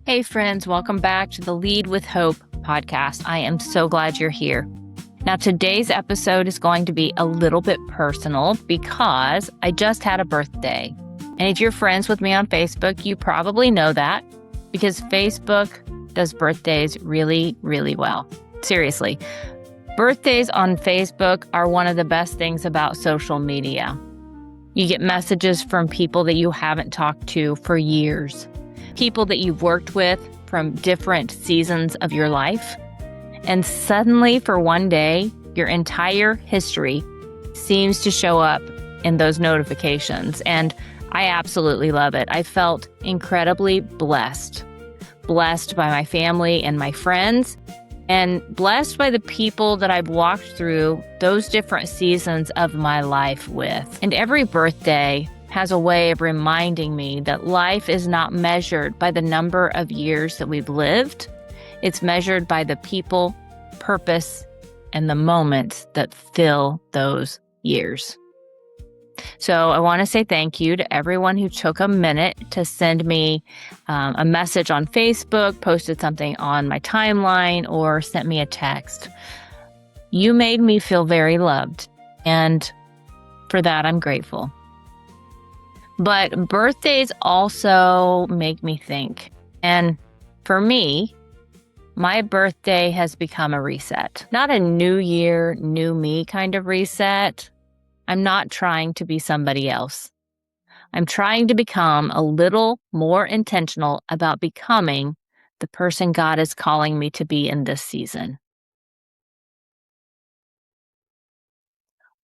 Hey, friends, welcome back to the Lead with Hope podcast. I am so glad you're here. Now, today's episode is going to be a little bit personal because I just had a birthday. And if you're friends with me on Facebook, you probably know that because Facebook does birthdays really, really well. Seriously, birthdays on Facebook are one of the best things about social media. You get messages from people that you haven't talked to for years. People that you've worked with from different seasons of your life. And suddenly, for one day, your entire history seems to show up in those notifications. And I absolutely love it. I felt incredibly blessed by my family and my friends, and blessed by the people that I've walked through those different seasons of my life with. And every birthday has a way of reminding me that life is not measured by the number of years that we've lived. It's measured by the people, purpose, and the moments that fill those years. So I want to say thank you to everyone who took a minute to send me a message on Facebook, posted something on my timeline, or sent me a text. You made me feel very loved, and for that, I'm grateful. But birthdays also make me think. And for me, my birthday has become a reset. Not a new year, new me kind of reset. I'm not trying to be somebody else. I'm trying to become a little more intentional about becoming the person God is calling me to be in this season.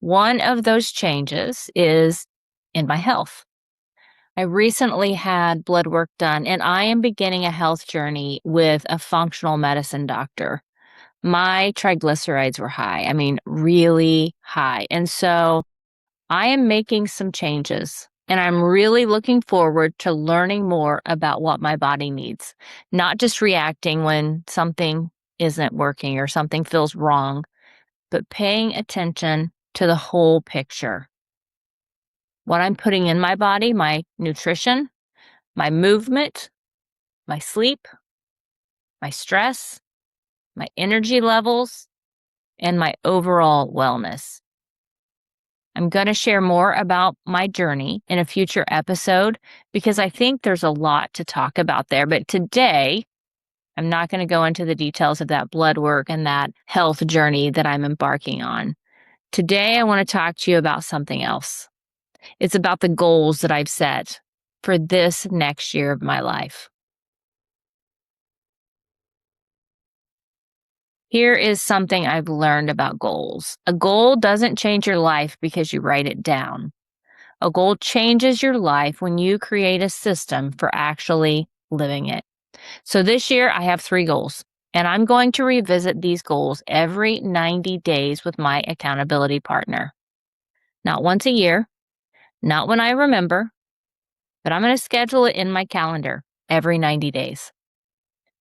One of those changes is in my health. I recently had blood work done, and I am beginning a health journey with a functional medicine doctor. My triglycerides were high. I mean, really high. And so I am making some changes, and I'm really looking forward to learning more about what my body needs, not just reacting when something isn't working or something feels wrong, but paying attention to the whole picture. What I'm putting in my body, my nutrition, my movement, my sleep, my stress, my energy levels, and my overall wellness. I'm going to share more about my journey in a future episode because I think there's a lot to talk about there. But today, I'm not going to go into the details of that blood work and that health journey that I'm embarking on. Today, I want to talk to you about something else. It's about the goals that I've set for this next year of my life. Here is something I've learned about goals. A goal doesn't change your life because you write it down. A goal changes your life when you create a system for actually living it. So this year I have 3 goals, and I'm going to revisit these goals every 90 days with my accountability partner. Not once a year, not when I remember, but I'm going to schedule it in my calendar every 90 days.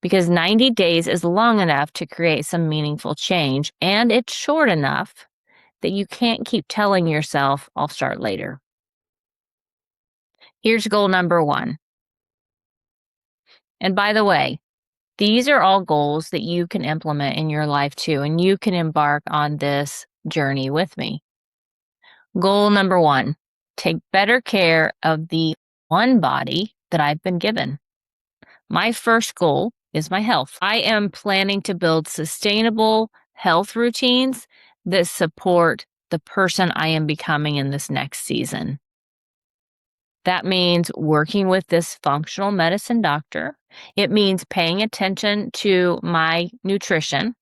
Because 90 days is long enough to create some meaningful change, and it's short enough that you can't keep telling yourself, I'll start later. Here's goal number 1. And by the way, these are all goals that you can implement in your life too, and you can embark on this journey with me. Goal number 1, take better care of the one body that I've been given. My first goal is my health. I am planning to build sustainable health routines that support the person I am becoming in this next season. That means working with this functional medicine doctor. It means paying attention to my nutrition.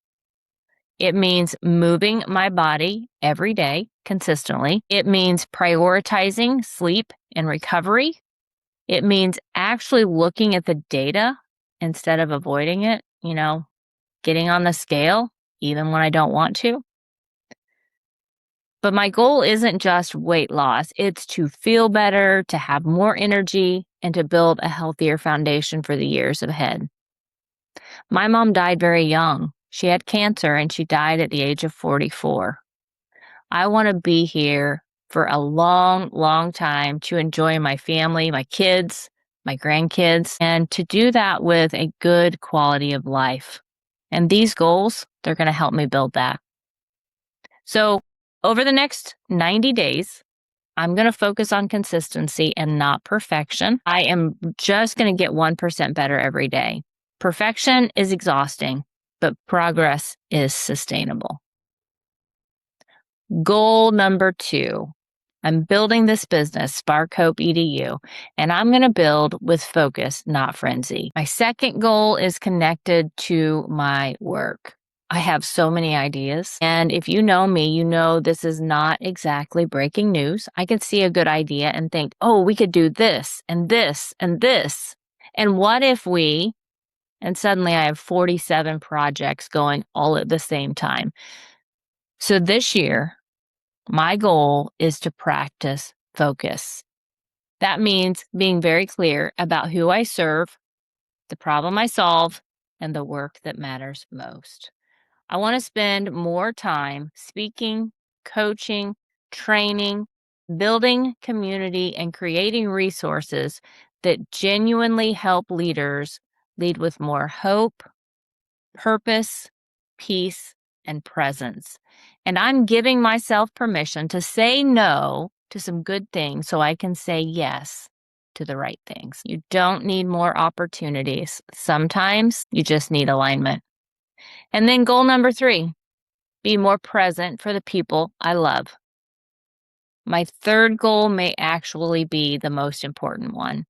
It means moving my body every day consistently. It means prioritizing sleep and recovery. It means actually looking at the data instead of avoiding it, getting on the scale even when I don't want to. But my goal isn't just weight loss. It's to feel better, to have more energy, and to build a healthier foundation for the years ahead. My mom died very young. She had cancer and she died at the age of 44. I want to be here for a long, long time to enjoy my family, my kids, my grandkids, and to do that with a good quality of life. And these goals, they're going to help me build that. So over the next 90 days, I'm going to focus on consistency and not perfection. I am just going to get 1% better every day. Perfection is exhausting, but progress is sustainable. Goal number 2. I'm building this business, Spark Hope EDU, and I'm going to build with focus, not frenzy. My second goal is connected to my work. I have so many ideas, and if you know me, you know this is not exactly breaking news. I could see a good idea and think, oh, we could do this and this and this. And what if we, and suddenly I have 47 projects going all at the same time. So this year, my goal is to practice focus. That means being very clear about who I serve, the problem I solve, and the work that matters most. I want to spend more time speaking, coaching, training, building community, and creating resources that genuinely help leaders lead with more hope, purpose, peace, and presence. And I'm giving myself permission to say no to some good things so I can say yes to the right things. You don't need more opportunities. Sometimes you just need alignment. And then goal number 3, be more present for the people I love. My third goal may actually be the most important one.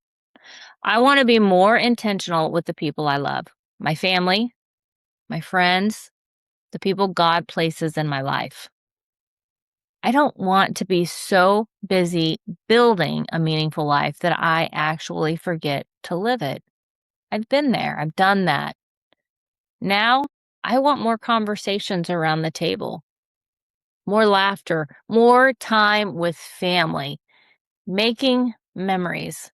I want to be more intentional with the people I love, my family, my friends, the people God places in my life. I don't want to be so busy building a meaningful life that I actually forget to live it. I've been there. I've done that. Now, I want more conversations around the table, more laughter, more time with family, making memories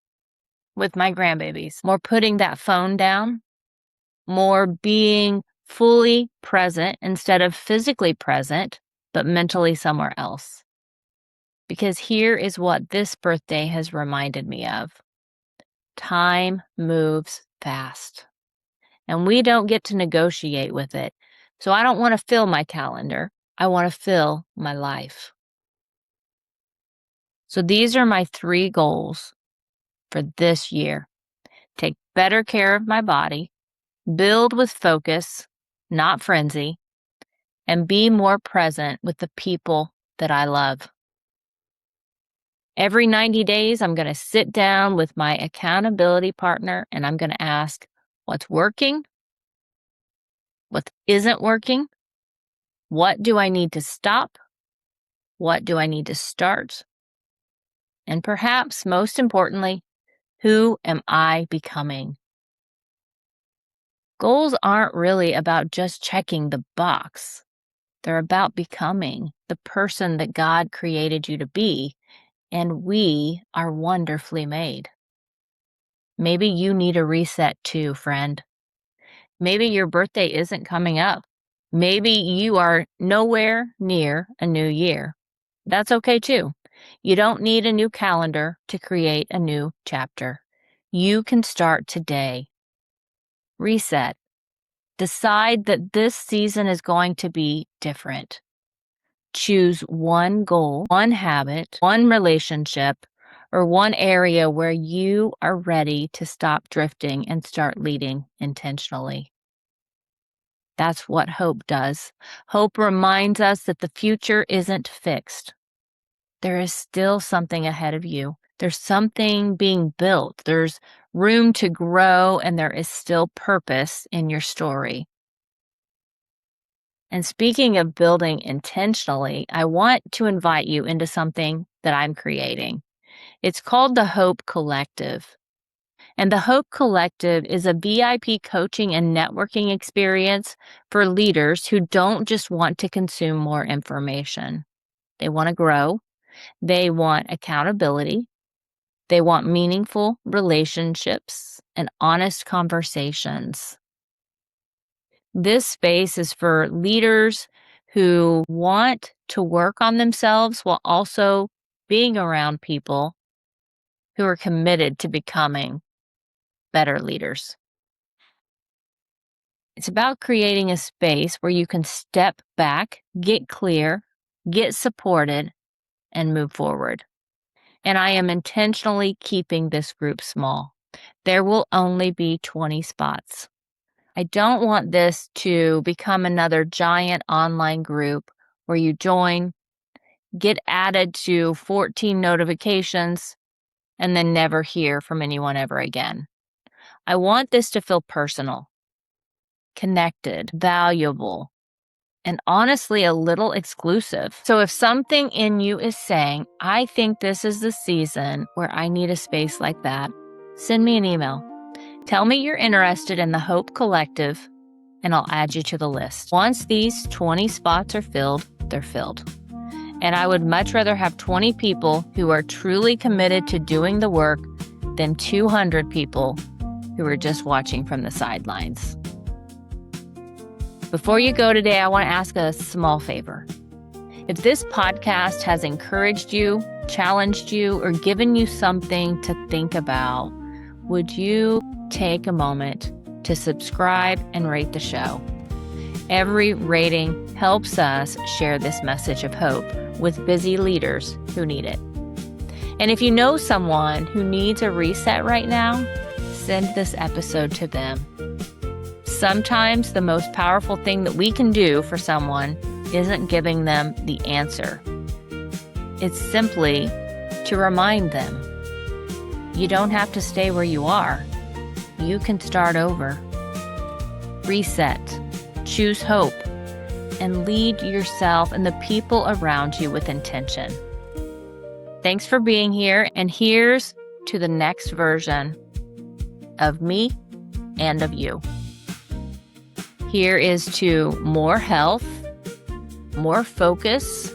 with my grandbabies, more putting that phone down, more being fully present instead of physically present, but mentally somewhere else. Because here is what this birthday has reminded me of. Time moves fast, and we don't get to negotiate with it. So I don't want to fill my calendar. I want to fill my life. So these are my 3 goals for this year. Take better care of my body, build with focus, not frenzy, and be more present with the people that I love. Every 90 days, I'm going to sit down with my accountability partner and I'm going to ask what's working, what isn't working, what do I need to stop, what do I need to start, and perhaps most importantly, who am I becoming? Goals aren't really about just checking the box. They're about becoming the person that God created you to be, and we are wonderfully made. Maybe you need a reset too, friend. Maybe your birthday isn't coming up. Maybe you are nowhere near a new year. That's okay too. You don't need a new calendar to create a new chapter. You can start today. Reset. Decide that this season is going to be different. Choose one goal, one habit, one relationship, or one area where you are ready to stop drifting and start leading intentionally. That's what hope does. Hope reminds us that the future isn't fixed. There is still something ahead of you. There's something being built. There's room to grow, and there is still purpose in your story. And speaking of building intentionally, I want to invite you into something that I'm creating. It's called the Hope Collective. And the Hope Collective is a VIP coaching and networking experience for leaders who don't just want to consume more information. They want to grow. They want accountability. They want meaningful relationships and honest conversations. This space is for leaders who want to work on themselves while also being around people who are committed to becoming better leaders. It's about creating a space where you can step back, get clear, get supported, and move forward. And I am intentionally keeping this group small. There will only be 20 spots. I don't want this to become another giant online group where you join, get added to 14 notifications, and then never hear from anyone ever again. I want this to feel personal, connected, valuable, and honestly a little exclusive. So if something in you is saying, I think this is the season where I need a space like that, send me an email. Tell me you're interested in the Hope Collective, and I'll add you to the list. Once these 20 spots are filled, they're filled. And I would much rather have 20 people who are truly committed to doing the work than 200 people who are just watching from the sidelines. Before you go today, I want to ask a small favor. If this podcast has encouraged you, challenged you, or given you something to think about, would you take a moment to subscribe and rate the show? Every rating helps us share this message of hope with busy leaders who need it. And if you know someone who needs a reset right now, send this episode to them. Sometimes the most powerful thing that we can do for someone isn't giving them the answer. It's simply to remind them, you don't have to stay where you are. You can start over. Reset, choose hope, and lead yourself and the people around you with intention. Thanks for being here, and here's to the next version of me and of you. Here is to more health, more focus,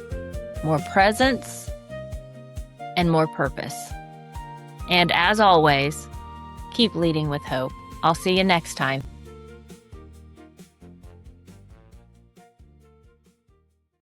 more presence, and more purpose. And as always, keep leading with hope. I'll see you next time.